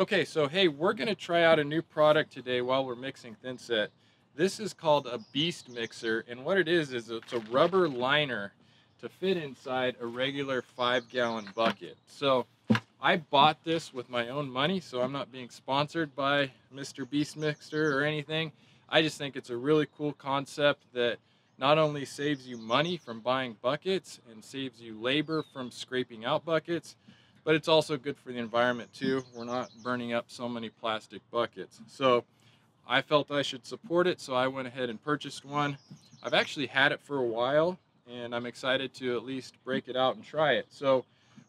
Okay, so hey, we're gonna try out a new product today while we're mixing Thinset. This is called a Beast Mixer, and what it is it's a rubber liner to fit inside a regular 5-gallon bucket. So I bought this with my own money, so I'm not being sponsored by Mr. Beast Mixer or anything. I just think it's a really cool concept that not only saves you money from buying buckets and saves you labor from scraping out buckets, but it's also good for the environment too. We're not burning up so many plastic buckets. So I felt I should support it, so I went ahead and purchased one. I've actually had it for a while, and I'm excited to at least break it out and try it. So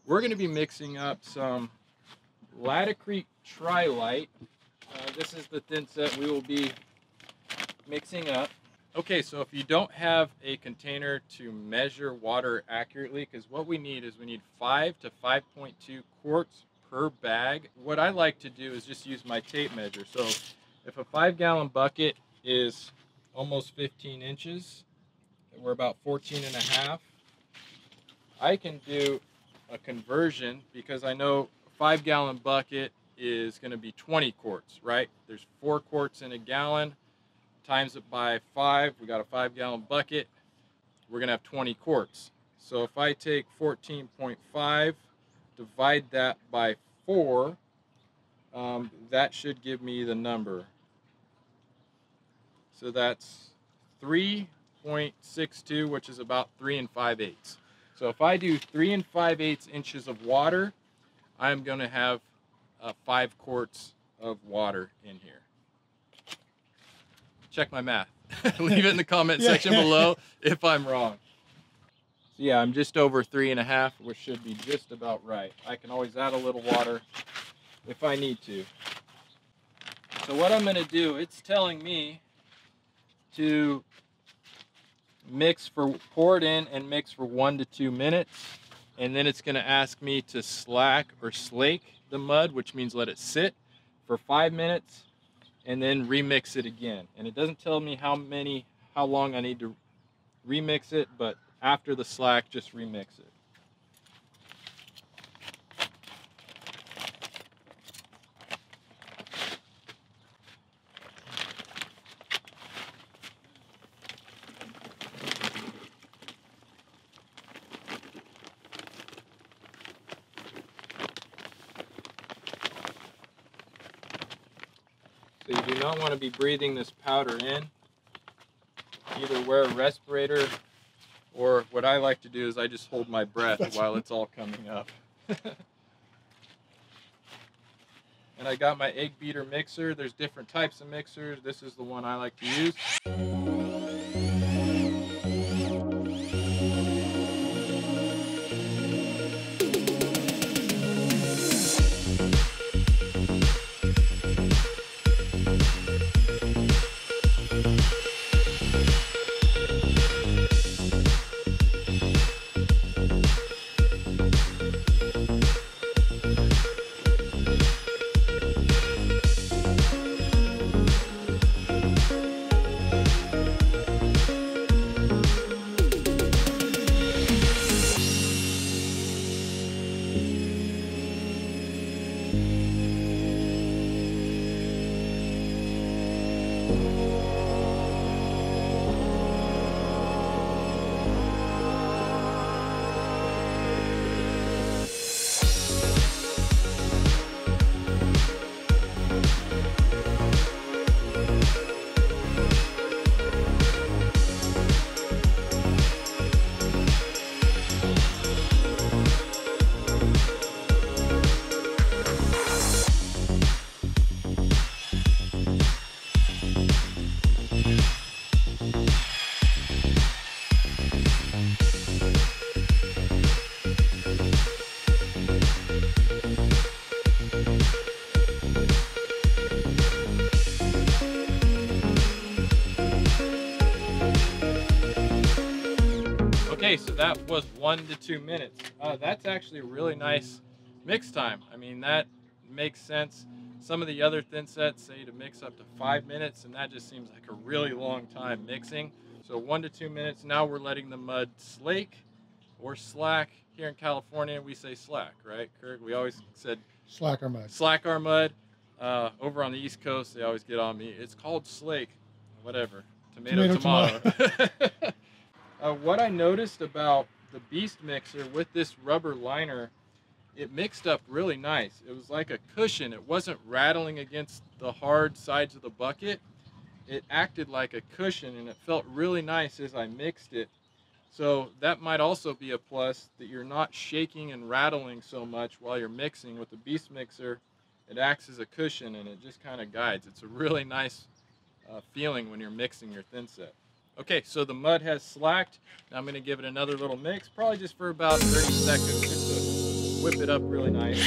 we're going to be mixing up some Laticrete Tri-Lite. This is the Thinset we will be mixing up. Okay, so if you don't have a container to measure water accurately, because what we need is we need 5 to 5.2 quarts per bag. What I like to do is just use my tape measure. So if a 5-gallon bucket is almost 15 inches, and we're about 14 and a half, I can do a conversion because I know a 5-gallon bucket is going to be 20 quarts, right? There's 4 quarts in a gallon. Times it by 5, we got a 5-gallon bucket, we're gonna have 20 quarts. So if I take 14.5, divide that by 4, that should give me the number. So that's 3.62, which is about 3 5/8. So if I do 3 5/8 inches of water, I'm gonna have 5 quarts of water in here. Check my math. Leave it in the comment section below if I'm wrong. So yeah, I'm just over 3.5, which should be just about right. I can always add a little water if I need to. So what I'm gonna do, it's telling me to pour it in and mix for 1 to 2 minutes. And then it's gonna ask me to slack or slake the mud, which means let it sit for 5 minutes. And then remix it again. And it doesn't tell me how long I need to remix it, but after the slack, just remix it. So you do not want to be breathing this powder in. Either wear a respirator, or what I like to do is I just hold my breath while it's all coming up. And I got my egg beater mixer. There's different types of mixers. This is the one I like to use. Okay, so that was 1 to 2 minutes. That's actually a really nice mix time. I mean, that makes sense. Some of the other Thinsets say to mix up to 5 minutes, and that just seems like a really long time mixing. So 1 to 2 minutes. Now we're letting the mud slake or slack. Here in California, we say slack, right, Kirk? We always said slack our mud. Slack our mud. Over on the East Coast, they always get on me. It's called slake, whatever. Tomato. What I noticed about the Beast mixer with this rubber liner, it mixed up really nice. It was like a cushion. It wasn't rattling against the hard sides of the bucket. It acted like a cushion, and it felt really nice as I mixed it. So that might also be a plus, that you're not shaking and rattling so much while you're mixing. With the Beast mixer, it acts as a cushion and it just kind of guides. It's a really nice feeling when you're mixing your Thinset. Okay, so the mud has slacked. Now I'm going to give it another little mix, probably just for about 30 seconds, just to whip it up really nice.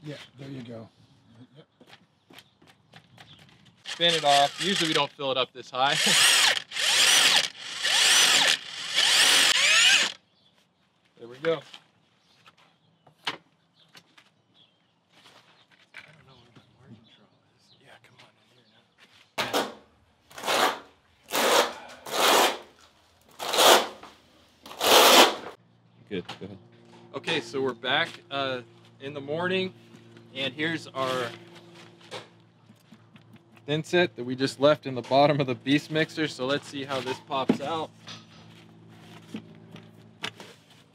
Yeah, there you go. Yep. Spin it off. Usually we don't fill it up this high. There we go. I don't know where my margin control is. Yeah, come on in here now. Good, good. Okay, so we're back in the morning, and here's our Thinset that we just left in the bottom of the Beast mixer. So let's see how this pops out.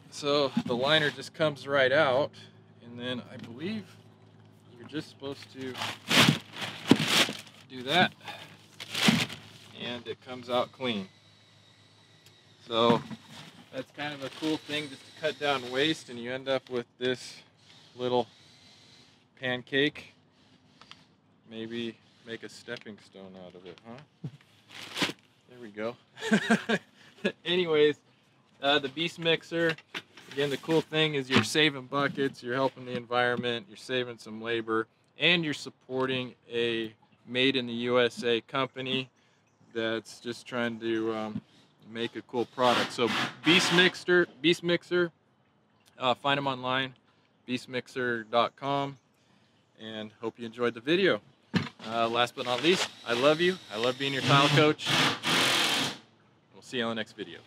So the liner just comes right out, and then I believe you're just supposed to do that, and it comes out clean. So that's kind of a cool thing, just to cut down waste, and you end up with this little pancake. Maybe make a stepping stone out of it, huh? There we go. Anyways, the Beast mixer, again, the cool thing is you're saving buckets, you're helping the environment, you're saving some labor, and you're supporting a made in the USA company that's just trying to make a cool product. So Beast Mixer, find them online, beastmixer.com, and hope you enjoyed the video. Last but not least, I love you. I love being your tile coach. We'll see you on the next video.